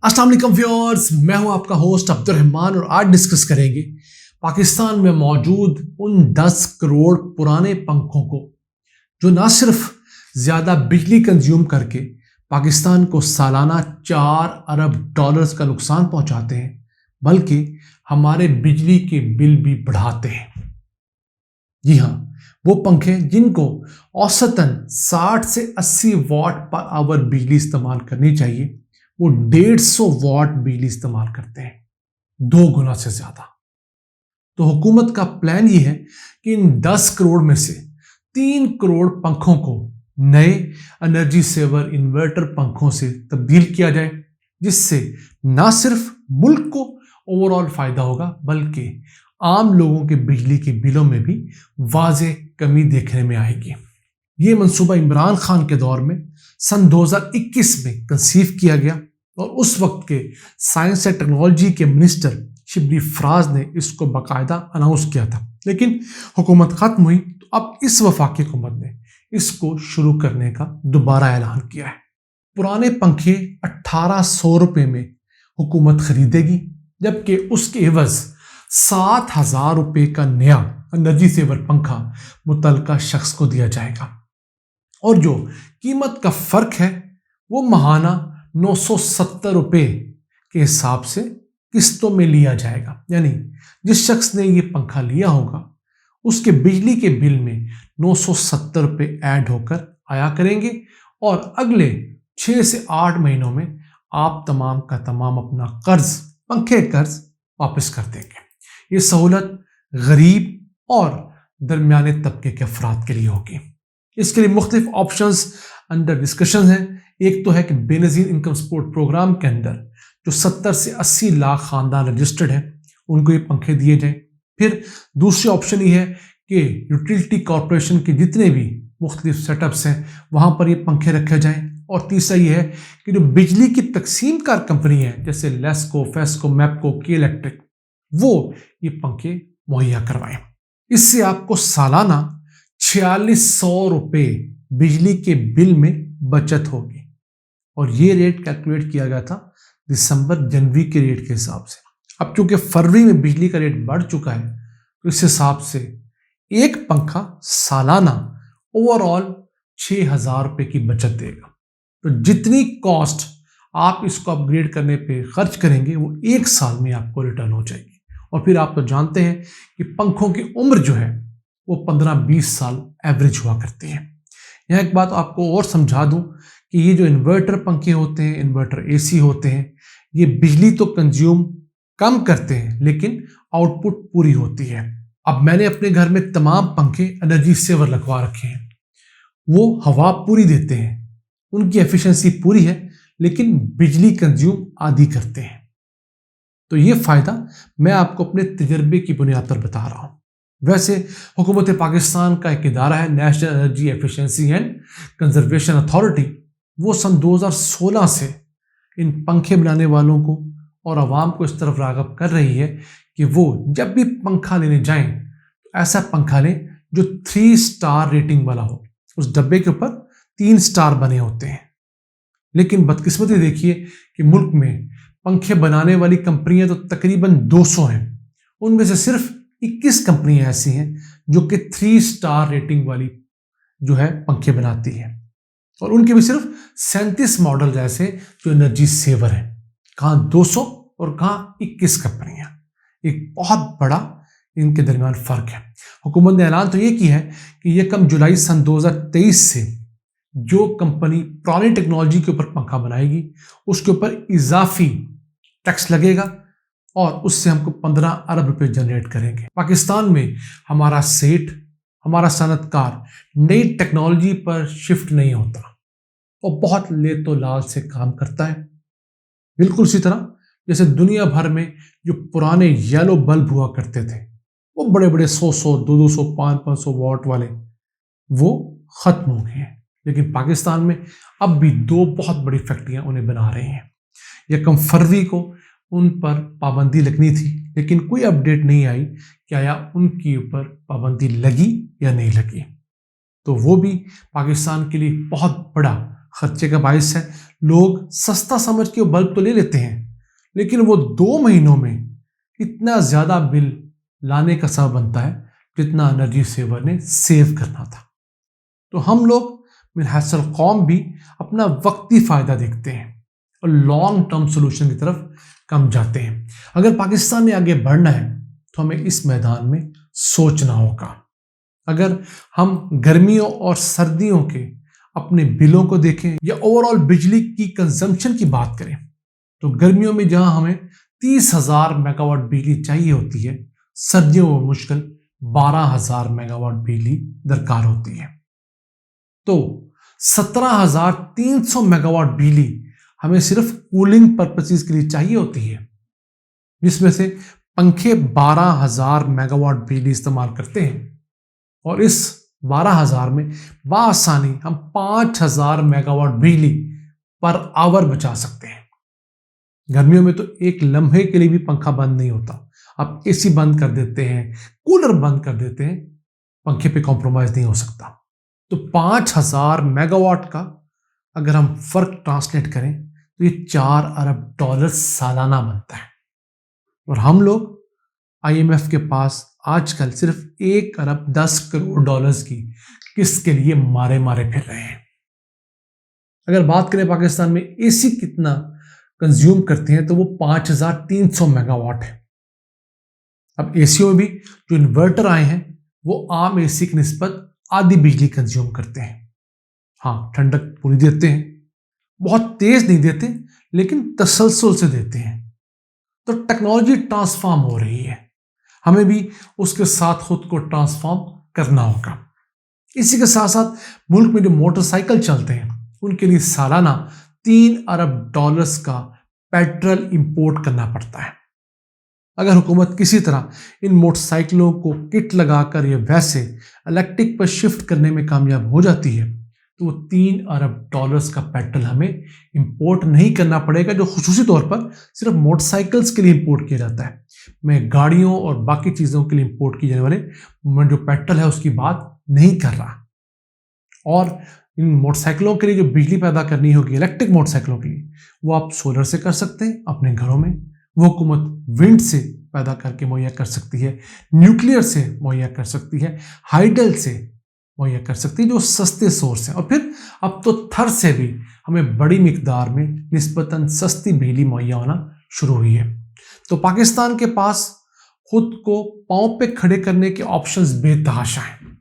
अस्सलाम वालेकुम व्यूअर्स, मैं हूं आपका होस्ट अब्दुर्रहमान और आज डिस्कस करेंगे पाकिस्तान में मौजूद उन 10 करोड़ पुराने पंखों को जो ना सिर्फ ज़्यादा बिजली कंज्यूम करके पाकिस्तान को सालाना 4 अरब डॉलर्स का नुकसान पहुंचाते हैं बल्कि हमारे बिजली के बिल भी बढ़ाते हैं। जी हाँ, वो पंखे जिनको औसतन 60 से 80 वाट पर आवर बिजली इस्तेमाल करनी चाहिए वो 150 वाट बिजली इस्तेमाल करते हैं, 2 गुना से ज्यादा। तो हुकूमत का प्लान ये है कि इन 10 करोड़ में से 3 करोड़ पंखों को नए एनर्जी सेवर इन्वर्टर पंखों से तब्दील किया जाए, जिससे ना सिर्फ मुल्क को ओवरऑल फायदा होगा बल्कि आम लोगों के बिजली के बिलों में भी वाज़ेह कमी देखने में आएगी। ये मंसूबा इमरान खान के दौर में सन 2021 में कंसीव किया गया और उस वक्त के साइंस एंड टेक्नोलॉजी के मिनिस्टर शिबली फराज ने इसको बाकायदा अनाउंस किया था, लेकिन हुकूमत खत्म हुई तो अब इस वफाकी हुकूमत ने इसको शुरू करने का दोबारा ऐलान किया है। पुराने पंखे 1800 रुपये में हुकूमत खरीदेगी, जबकि उसके एवज 7,000 रुपये का नया एनर्जी सेवर पंखा मुतल्लिका शख्स को दिया जाएगा और जो कीमत का फर्क है वो महाना 970 रुपये के हिसाब से किस्तों में लिया जाएगा। यानी जिस शख्स ने ये पंखा लिया होगा उसके बिजली के बिल में 970 रुपये ऐड होकर आया करेंगे और अगले 6 से 8 महीनों में आप तमाम का तमाम अपना कर्ज, पंखे कर्ज वापस कर देंगे। ये सहूलत गरीब और दरमियाने तबके के अफराद के लिए होगी। इसके लिए मुख्तलिफ ऑप्शंस अंडर डिस्कशन हैं। एक तो है कि बेनज़ीर इनकम सपोर्ट प्रोग्राम के अंदर जो 70 से 80 लाख खानदान रजिस्टर्ड हैं उनको ये पंखे दिए जाएं। फिर दूसरी ऑप्शन ये है कि यूटिलिटी कॉरपोरेशन के जितने भी मुख्तलिफ सेटअप्स हैं वहाँ पर ये पंखे रखे जाएं। और तीसरा ये है कि जो बिजली की तकसीम कार कंपनी है जैसे लेस्को, फेस्को, मैपको, के इलेक्ट्रिक, वो ये पंखे मुहैया करवाएं। इससे आपको सालाना 4600 रुपये बिजली के बिल में बचत होगी और ये रेट कैलकुलेट किया गया था दिसंबर जनवरी के रेट के हिसाब से। अब चूंकि फरवरी में बिजली का रेट बढ़ चुका है तो इस हिसाब से एक पंखा सालाना ओवरऑल 6,000 रुपये की बचत देगा। तो जितनी कॉस्ट आप इसको अपग्रेड करने पे खर्च करेंगे वो 1 साल में आपको रिटर्न हो जाएगी। और फिर आप तो जानते हैं कि पंखों की उम्र जो है वो 15-20 साल एवरेज हुआ करती है। यहाँ एक बात आपको और समझा दूं कि ये जो इन्वर्टर पंखे होते हैं, इन्वर्टर एसी होते हैं, ये बिजली तो कंज्यूम कम करते हैं लेकिन आउटपुट पूरी होती है। अब मैंने अपने घर में तमाम पंखे एनर्जी सेवर लगवा रखे हैं, वो हवा पूरी देते हैं, उनकी एफिशिएंसी पूरी है लेकिन बिजली कंज्यूम आधी करते हैं। तो ये फ़ायदा मैं आपको अपने तजर्बे की बुनियाद पर बता रहा हूँ। वैसे हुकूमत पाकिस्तान का एक इदारा है national energy efficiency and conservation authority, वो सन 2016 से इन पंखे बनाने वालों को और आवाम को इस तरफ राग़िब कर रही है कि वो जब भी पंखा लेने जाएं तो ऐसा पंखा लें जो 3 स्टार रेटिंग वाला हो। उस डब्बे के ऊपर 3 स्टार बने होते हैं। लेकिन बदकिस्मती देखिए कि मुल्क में पंखे बनाने वाली कंपनियां तो तकरीबन 200 हैं, उनमें से सिर्फ 21 कंपनियां ऐसी हैं जो कि 3 स्टार रेटिंग वाली जो है पंखे बनाती हैं और उनके भी सिर्फ 37 मॉडल ऐसे जो एनर्जी सेवर हैं। कहाँ 200 और कहाँ 21 कंपनियां। एक बहुत बड़ा इनके दरमियान फ़र्क है। हुकूमत ने ऐलान तो ये किया है कि 1 जुलाई सन 2023 से जो कंपनी पुरानी टेक्नोलॉजी के ऊपर पंखा बनाएगी उसके ऊपर इजाफी टैक्स लगेगा और उससे हमको 15 अरब रुपए जनरेट करेंगे। पाकिस्तान में हमारा सेठ, हमारा सनतकार नई टेक्नोलॉजी पर शिफ्ट नहीं होता और बहुत लेतो लाल से काम करता है। बिल्कुल उसी तरह जैसे दुनिया भर में जो पुराने येलो बल्ब हुआ करते थे वो बड़े बड़े 100-100, 200, 500 वाट वाले वो ख़त्म हो गए हैं, लेकिन पाकिस्तान में अब भी 2 बहुत बड़ी फैक्ट्रियां उन्हें बना रही हैं। 1 फरवरी को उन पर पाबंदी लगनी थी लेकिन कोई अपडेट नहीं आई कि आया उनके ऊपर पाबंदी लगी या नहीं लगी। तो वो भी पाकिस्तान के लिए बहुत बड़ा खर्चे का बायस है। लोग सस्ता समझ के वो बल्ब तो ले लेते हैं, लेकिन वो 2 महीनों में इतना ज्यादा बिल लाने का सबब बनता है जितना एनर्जी सेवर ने सेव करना था। तो हम लोग मिनहसल कौम भी अपना वक्ती फायदा देखते हैं और लॉन्ग टर्म सोल्यूशन की तरफ कम जाते हैं। अगर पाकिस्तान ने आगे बढ़ना है तो हमें इस मैदान में सोचना होगा। अगर हम गर्मियों और सर्दियों के अपने बिलों को देखें या ओवरऑल बिजली की कंजम्पशन की बात करें, तो गर्मियों में जहां हमें 30,000 मेगावाट बिजली चाहिए होती है, सर्दियों में मुश्किल 12,000 मेगावाट बिजली दरकार होती है। तो 17,300 मेगावाट बिजली हमें सिर्फ कूलिंग पर्पसेस के लिए चाहिए होती है, जिसमें से पंखे 12,000 मेगावाट बिजली इस्तेमाल करते हैं और इस 12,000 में बआसानी हम 5,000 मेगावाट बिजली पर आवर बचा सकते हैं। गर्मियों में तो एक लम्हे के लिए भी पंखा बंद नहीं होता। आप एसी बंद कर देते हैं, कूलर बंद कर देते हैं, पंखे पे कॉम्प्रोमाइज नहीं हो सकता। तो 5,000 मेगावाट का अगर हम फर्क ट्रांसलेट करें तो ये $4 अरब सालाना बनता है। और हम लोग IMF के पास आजकल सिर्फ $1 अरब 10 करोड़ की किस्त के लिए मारे मारे फिर रहे हैं। अगर बात करें पाकिस्तान में एसी कितना कंज्यूम करते हैं तो वो 5,300 मेगावाट है। अब एसीओ में भी जो इन्वर्टर आए हैं वो आम एसी की निस्बत आधी बिजली कंज्यूम करते हैं। हाँ, ठंडक पूरी देते हैं, बहुत तेज नहीं देते, लेकिन तसलसल से देते हैं। तो टेक्नोलॉजी ट्रांसफॉर्म हो रही है, हमें भी उसके साथ खुद को ट्रांसफॉर्म करना होगा। इसी के साथ साथ मुल्क में जो मोटरसाइकिल चलते हैं उनके लिए सालाना $3 अरब का पेट्रोल इंपोर्ट करना पड़ता है। अगर हुकूमत किसी तरह इन मोटरसाइकिलों को किट लगाकर या वैसे इलेक्ट्रिक पर शिफ्ट करने में कामयाब हो जाती है तो वो $3 अरब का पेट्रोल हमें इंपोर्ट नहीं करना पड़ेगा, जो खुसूसी तौर पर सिर्फ मोटरसाइकिल्स के लिए इंपोर्ट किया जाता है। मैं गाड़ियों और बाकी चीज़ों के लिए इंपोर्ट किए जाने वाले जो पेट्रोल है उसकी बात नहीं कर रहा। और इन मोटरसाइकिलों के लिए जो बिजली पैदा करनी होगी इलेक्ट्रिक मोटरसाइकिलों के लिए, वो आप सोलर से कर सकते हैं अपने घरों में, वो हुकूमत विंड से पैदा करके मुहैया कर सकती है, न्यूक्लियर से मुहैया कर सकती है, हाइडल से मुहैया कर सकती है, जो सस्ते सोर्स हैं। और फिर अब तो थर से भी हमें बड़ी मिकदार में निस्बतन सस्ती बिजली मुहैया होना शुरू हुई है। तो पाकिस्तान के पास खुद को पांव पे खड़े करने के ऑप्शंस बेतहाशा हैं,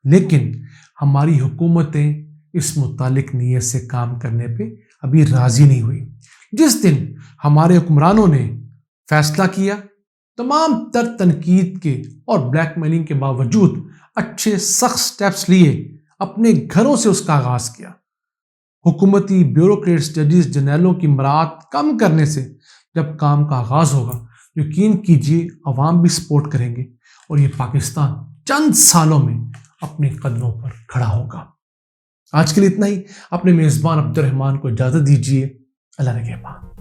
लेकिन हमारी हुकूमतें इस मुतालिक नीयत से काम करने पे अभी राजी नहीं हुई। जिस दिन हमारे हुक्मरानों ने फैसला किया, तमाम तर तनकीद के और ब्लैकमेलिंग के बावजूद अच्छे सख्त स्टेप्स लिए, अपने घरों से उसका आगाज किया। हुकूमती ब्यूरोक्रेट्स, जजेस, जनरलों की मरात कम करने से जब काम का आगाज होगा, यकीन कीजिए अवाम भी सपोर्ट करेंगे और ये पाकिस्तान चंद सालों में अपने कदमों पर खड़ा होगा। आज के लिए इतना ही। अपने मेजबान अब्दुर्रहमान को इजाजत दीजिए। अल्लाह ने के बाद।